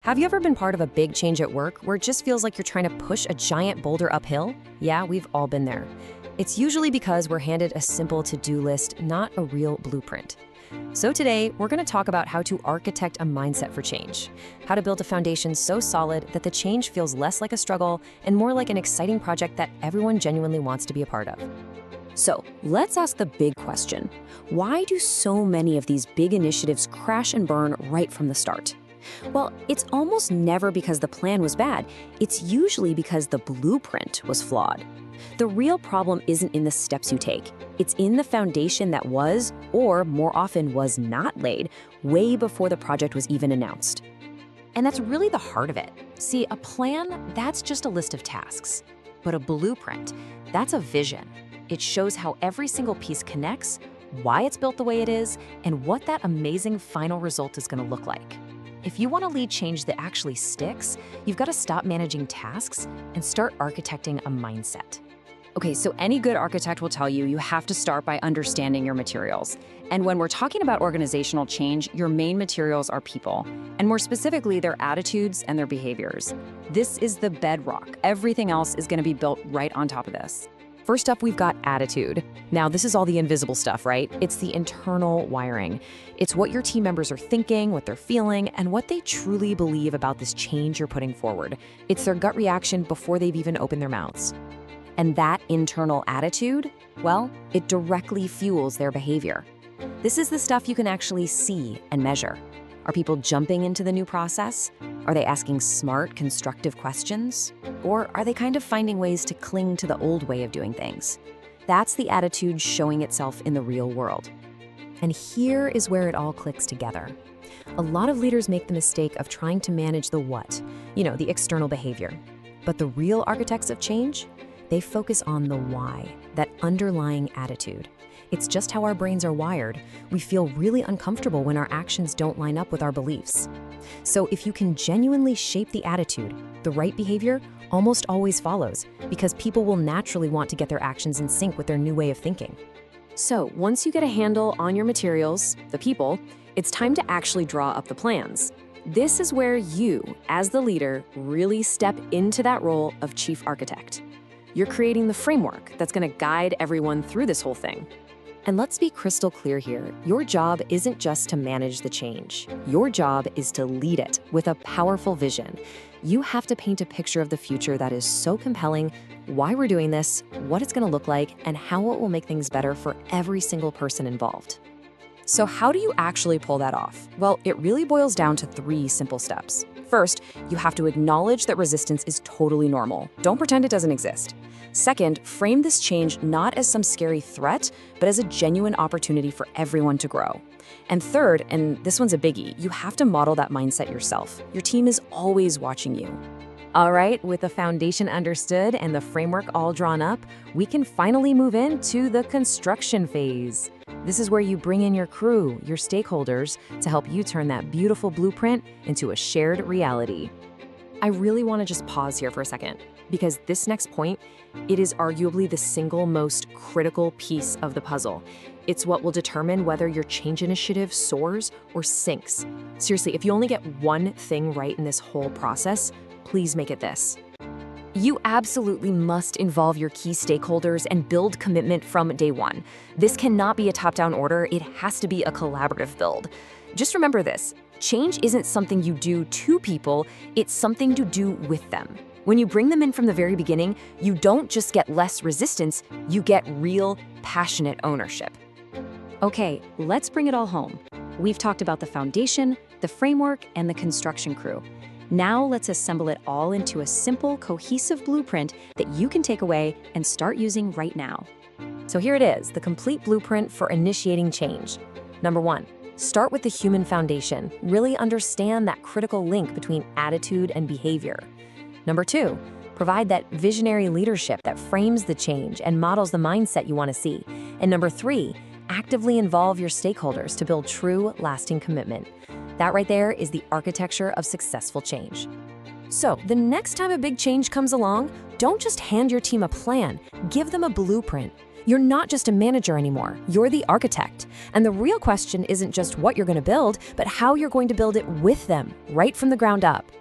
Have you ever been part of a big change at work where it just feels like you're trying to push a giant boulder uphill? Yeah, we've all been there. It's usually because we're handed a simple to-do list, not a real blueprint. So today, we're going to talk about how to architect a mindset for change, how to build a foundation so solid that the change feels less like a struggle and more like an exciting project that everyone genuinely wants to be a part of. So let's ask the big question. Why do so many of these big initiatives crash and burn right from the start? Well, it's almost never because the plan was bad. It's usually because the blueprint was flawed. The real problem isn't in the steps you take. It's in the foundation that was, or more often was not laid, way before the project was even announced. And that's really the heart of it. See, a plan, that's just a list of tasks. But a blueprint, that's a vision. It shows how every single piece connects, why it's built the way it is, and what that amazing final result is going to look like. If you want to lead change that actually sticks, you've got to stop managing tasks and start architecting a mindset. Okay, so any good architect will tell you have to start by understanding your materials. And when we're talking about organizational change, your main materials are people, and more specifically, their attitudes and their behaviors. This is the bedrock. Everything else is going to be built right on top of this. First up, we've got attitude. Now, this is all the invisible stuff, right? It's the internal wiring. It's what your team members are thinking, what they're feeling, and what they truly believe about this change you're putting forward. It's their gut reaction before they've even opened their mouths. And that internal attitude, well, it directly fuels their behavior. This is the stuff you can actually see and measure. Are people jumping into the new process? Are they asking smart, constructive questions? Or are they kind of finding ways to cling to the old way of doing things? That's the attitude showing itself in the real world. And here is where it all clicks together. A lot of leaders make the mistake of trying to manage the what, the external behavior. But the real architects of change, they focus on the why, that underlying attitude. It's just how our brains are wired. We feel really uncomfortable when our actions don't line up with our beliefs. So if you can genuinely shape the attitude, the right behavior almost always follows, because people will naturally want to get their actions in sync with their new way of thinking. So once you get a handle on your materials, the people, it's time to actually draw up the plans. This is where you, as the leader, really step into that role of chief architect. You're creating the framework that's going to guide everyone through this whole thing. And let's be crystal clear here. Your job isn't just to manage the change. Your job is to lead it with a powerful vision. You have to paint a picture of the future that is so compelling, why we're doing this, what it's going to look like, and how it will make things better for every single person involved. So how do you actually pull that off? Well, it really boils down to 3 simple steps. First, you have to acknowledge that resistance is totally normal. Don't pretend it doesn't exist. Second, frame this change not as some scary threat, but as a genuine opportunity for everyone to grow. And third, and this one's a biggie, you have to model that mindset yourself. Your team is always watching you. All right, with the foundation understood and the framework all drawn up, we can finally move into the construction phase. This is where you bring in your crew, your stakeholders, to help you turn that beautiful blueprint into a shared reality. I really want to just pause here for a second, because this next point, it is arguably the single most critical piece of the puzzle. It's what will determine whether your change initiative soars or sinks. Seriously, if you only get one thing right in this whole process, please make it this. You absolutely must involve your key stakeholders and build commitment from day one. This cannot be a top-down order, it has to be a collaborative build. Just remember this, change isn't something you do to people, it's something to do with them. When you bring them in from the very beginning, you don't just get less resistance, you get real, passionate ownership. Okay, let's bring it all home. We've talked about the foundation, the framework, and the construction crew. Now let's assemble it all into a simple, cohesive blueprint that you can take away and start using right now. So here it is, the complete blueprint for initiating change. Number 1, start with the human foundation. Really understand that critical link between attitude and behavior. Number 2, provide that visionary leadership that frames the change and models the mindset you want to see. And number 3, actively involve your stakeholders to build true, lasting commitment. That right there is the architecture of successful change. So, the next time a big change comes along, don't just hand your team a plan, give them a blueprint. You're not just a manager anymore, you're the architect. And the real question isn't just what you're going to build, but how you're going to build it with them, right from the ground up.